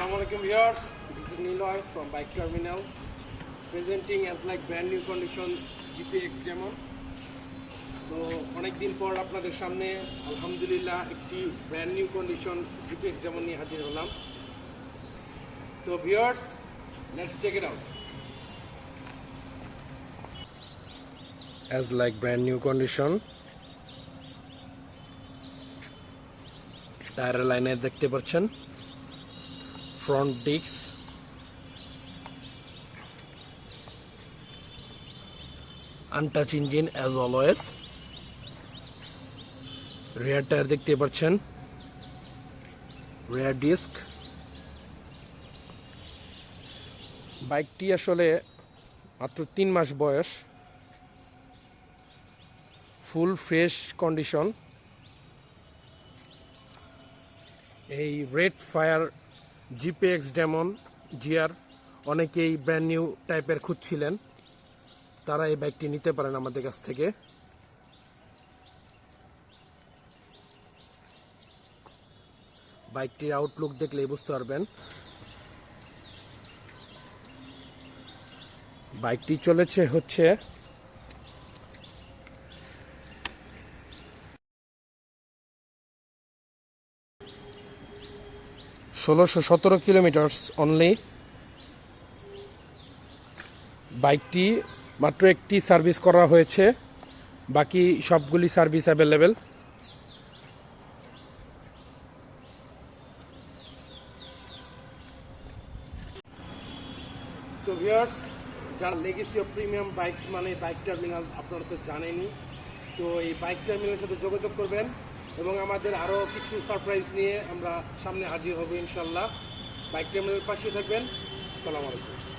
Assalamualaikum viewers, this is Niloy from Bike Terminal presenting as like brand new condition GPX Demon. তো অনেক দিন পর আপনাদের সামনে আলহামদুলিল্লাহ একটি brand new condition GPX Demon নিয়ে হাজির হলাম। তো viewers, let's check it out. As like brand new condition, tyre লাইনে দেখতে পাচ্ছেন, front discs, untouched engine as always, rear tire দেখতে পাচ্ছেন, rear disc। বাইকটি আসলে মাত্র 3 মাস বয়স, ফুল ফ্রেশ কন্ডিশন। এই red fire GPX Demon GR অনেকেই ব্র্যান্ড নিউ টাইপের খুঁজছিলেন, তারা এই বাইকটি নিতে পারেন আমাদের কাছ থেকে। বাইকটির আউটলুক দেখলেই বুঝতে পারবেন। বাইকটি চলেছে হচ্ছে 1617 কিলোমিটার অনলি। বাইকটি মাত্র একটি সার্ভিস করা হয়েছে, বাকি সবগুলি সার্ভিস অ্যাভেলেবেল। তো ভিউয়ার্স, যারা লেগেসি অফ প্রিমিয়াম বাইকস মানে বাইক টার্মিনাল আপনারা তো জানেনই। তো এই বাইক টার্মিনালের সাথে যোগাযোগ করবেন এবং আমাদের আরও কিছু সারপ্রাইজ নিয়ে আমরা সামনে হাজির হব ইনশাল্লাহ। বাইক টার্মিনালের পাশে থাকবেন। আসসালামু আলাইকুম।